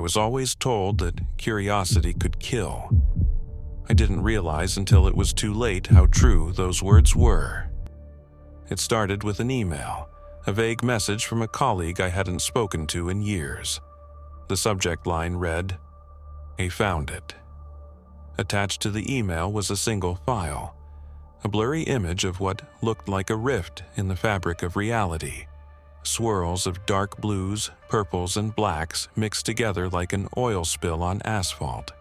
was always told that curiosity could kill. I didn't realize until it was too late how true those words were. It started with an email, a vague message from a colleague I hadn't spoken to in years. The subject line read, "I found it." Attached to the email was a single file, a blurry image of what looked like a rift in the fabric of reality. Swirls of dark blues, purples, and blacks mixed together like an oil spill on asphalt.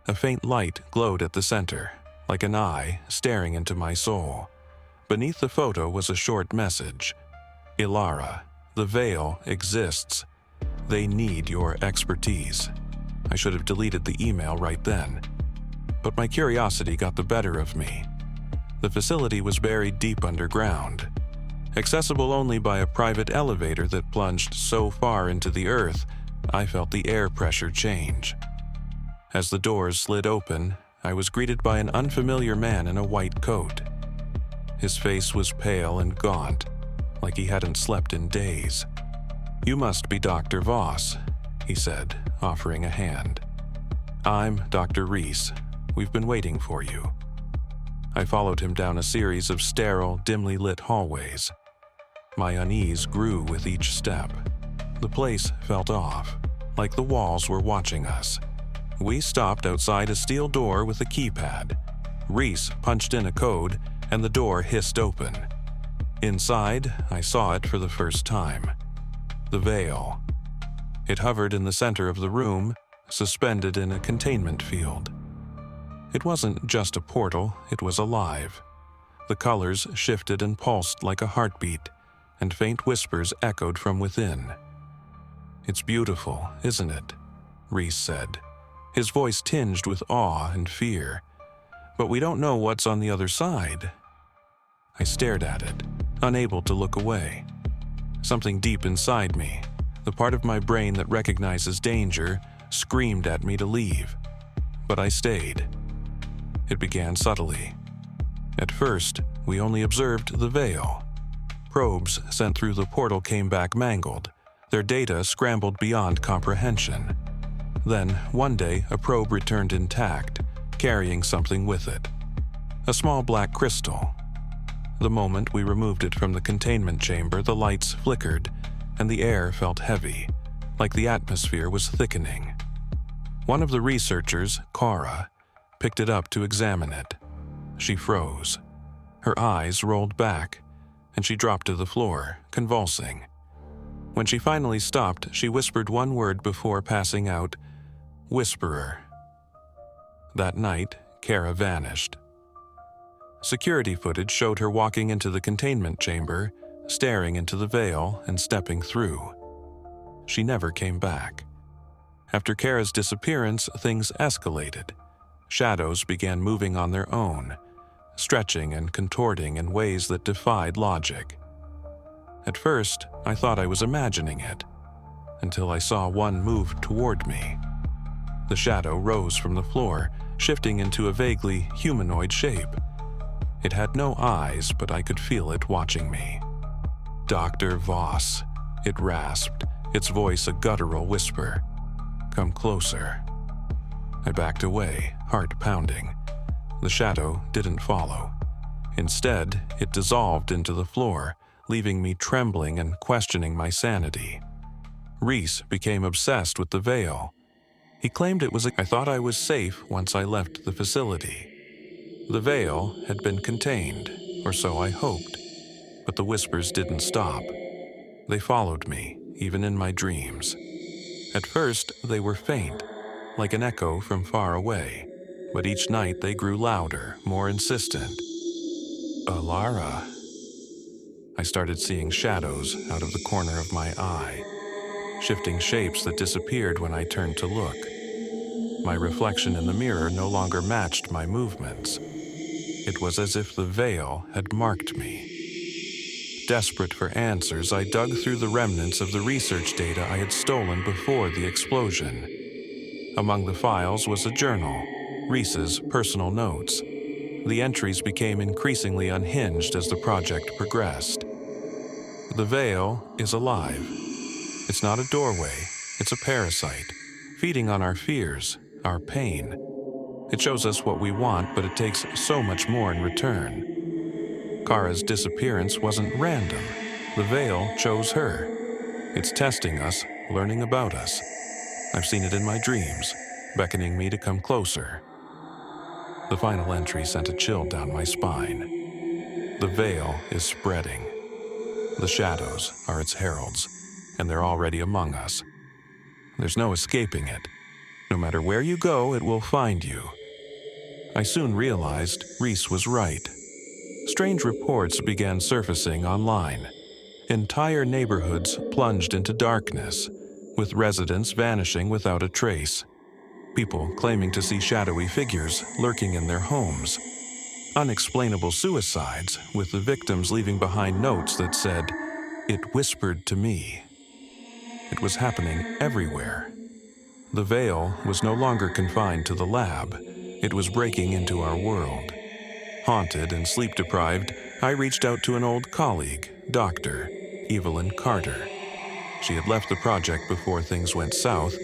A faint light glowed at the center, like an eye staring into my soul. Beneath the photo was a short message. "Ilara, the veil exists. They need your expertise." I should have deleted the email right then. But my curiosity got the better of me. The facility was buried deep underground, accessible only by a private elevator that plunged so far into the earth, I felt the air pressure change. As the doors slid open, I was greeted by an unfamiliar man in a white coat. His face was pale and gaunt, like he hadn't slept in days. "You must be Dr. Voss," he said, offering a hand. "I'm Dr. Reese. We've been waiting for you." I followed him down a series of sterile, dimly lit hallways. My unease grew with each step. The place felt off, like the walls were watching us. We stopped outside a steel door with a keypad. Reese punched in a code, and the door hissed open. Inside, I saw it for the first time. The veil. It hovered in the center of the room, suspended in a containment field. It wasn't just a portal, it was alive. The colors shifted and pulsed like a heartbeat, and faint whispers echoed from within. "It's beautiful, isn't it?" Reese said, his voice tinged with awe and fear. "But we don't know what's on the other side." I stared at it, unable to look away. Something deep inside me, the part of my brain that recognizes danger, screamed at me to leave. But I stayed. It began subtly. At first, we only observed the veil. Probes sent through the portal came back mangled, their data scrambled beyond comprehension. Then, one day, a probe returned intact, carrying something with it. A small black crystal. The moment we removed it from the containment chamber, the lights flickered, and the air felt heavy, like the atmosphere was thickening. One of the researchers, Kara, picked it up to examine it. She froze. Her eyes rolled back, and she dropped to the floor, convulsing. When she finally stopped, she whispered one word before passing out, "Whisperer." That night, Kara vanished. Security footage showed her walking into the containment chamber, staring into the veil and stepping through. She never came back. After Kara's disappearance, things escalated. Shadows began moving on their own, stretching and contorting in ways that defied logic. At first, I thought I was imagining it, until I saw one move toward me. The shadow rose from the floor, shifting into a vaguely humanoid shape. It had no eyes, but I could feel it watching me. "Dr. Voss," it rasped, its voice a guttural whisper. "Come closer." I backed away, heart pounding. The shadow didn't follow. Instead, it dissolved into the floor, leaving me trembling and questioning my sanity. Reese became obsessed with the veil. He claimed it was I thought I was safe once I left the facility. The veil had been contained, or so I hoped, but the whispers didn't stop. They followed me, even in my dreams. At first, they were faint, like an echo from far away, but each night they grew louder, more insistent. "Ilara." I started seeing shadows out of the corner of my eye, shifting shapes that disappeared when I turned to look. My reflection in the mirror no longer matched my movements. It was as if the veil had marked me. Desperate for answers, I dug through the remnants of the research data I had stolen before the explosion. Among the files was a journal, Reese's personal notes. The entries became increasingly unhinged as the project progressed. The veil is alive. It's not a doorway, It's a parasite, feeding on our fears, our pain. It shows us what we want, but it takes so much more in return. Kara's disappearance wasn't random. The veil chose her. It's testing us, learning about us. I've seen it in my dreams, beckoning me to come closer. The final entry sent a chill down my spine. The veil is spreading. The shadows are its heralds, and they're already among us. There's no escaping it. No matter where you go, it will find you. I soon realized Reese was right. Strange reports began surfacing online. Entire neighborhoods plunged into darkness, with residents vanishing without a trace. People claiming to see shadowy figures lurking in their homes. Unexplainable suicides, with the victims leaving behind notes that said, "It whispered to me." It was happening everywhere. The veil was no longer confined to the lab. It was breaking into our world. Haunted and sleep-deprived, I reached out to an old colleague, Dr. Evelyn Carter. She had left the project before things went south,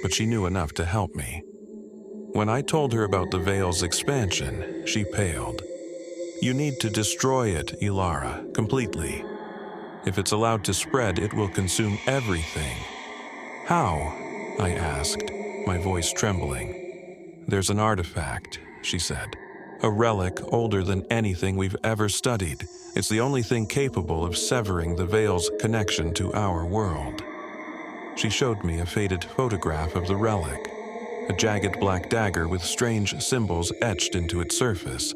but she knew enough to help me. When I told her about the veil's expansion, she paled. "You need to destroy it, Ilara, completely. If it's allowed to spread, it will consume everything." "How?" I asked, my voice trembling. "There's an artifact," she said. "A relic older than anything we've ever studied. It's the only thing capable of severing the veil's connection to our world." She showed me a faded photograph of the relic, a jagged black dagger with strange symbols etched into its surface.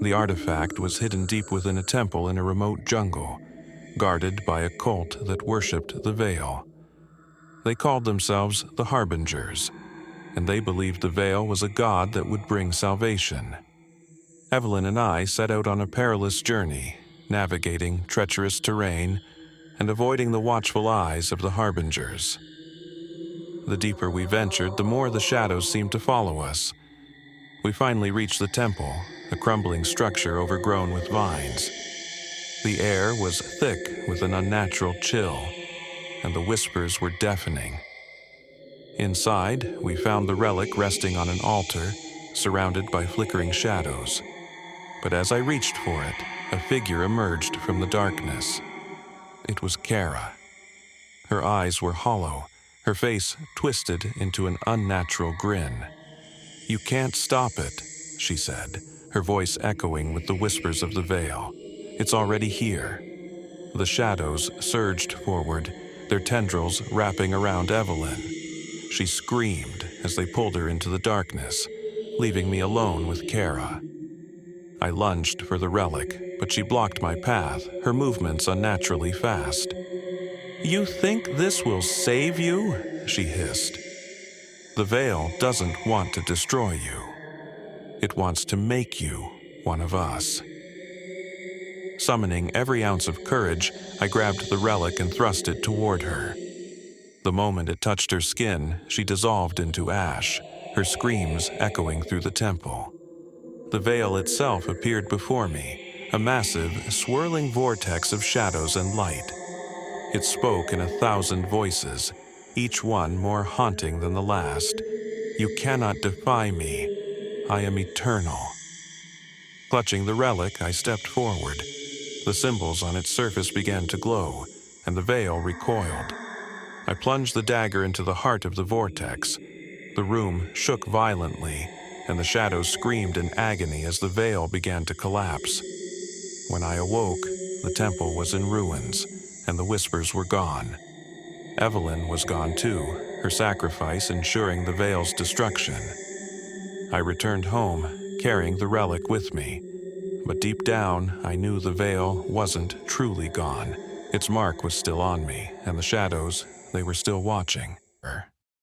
The artifact was hidden deep within a temple in a remote jungle, guarded by a cult that worshipped the veil. They called themselves the Harbingers, and they believed the veil was a god that would bring salvation. Evelyn and I set out on a perilous journey, navigating treacherous terrain and avoiding the watchful eyes of the Harbingers. The deeper we ventured, the more the shadows seemed to follow us. We finally reached the temple, a crumbling structure overgrown with vines. The air was thick with an unnatural chill, and the whispers were deafening. Inside, we found the relic resting on an altar, surrounded by flickering shadows. But as I reached for it, a figure emerged from the darkness. It was Kara. Her eyes were hollow, her face twisted into an unnatural grin. "You can't stop it," she said, her voice echoing with the whispers of the veil. "It's already here." The shadows surged forward, their tendrils wrapping around Evelyn. She screamed as they pulled her into the darkness, leaving me alone with Kara. I lunged for the relic, but she blocked my path, her movements unnaturally fast. "You think this will save you?" she hissed. "The veil doesn't want to destroy you. It wants to make you one of us." Summoning every ounce of courage, I grabbed the relic and thrust it toward her. The moment it touched her skin, she dissolved into ash, her screams echoing through the temple. The veil itself appeared before me, a massive, swirling vortex of shadows and light. It spoke in 1,000 voices, each one more haunting than the last. "You cannot defy me. I am eternal." Clutching the relic, I stepped forward. The symbols on its surface began to glow, and the veil recoiled. I plunged the dagger into the heart of the vortex. The room shook violently, and the shadows screamed in agony as the veil began to collapse. When I awoke, the temple was in ruins, and the whispers were gone. Evelyn was gone too, her sacrifice ensuring the veil's destruction. I returned home, carrying the relic with me. But deep down, I knew the veil wasn't truly gone. Its mark was still on me, and the shadows, they were still watching.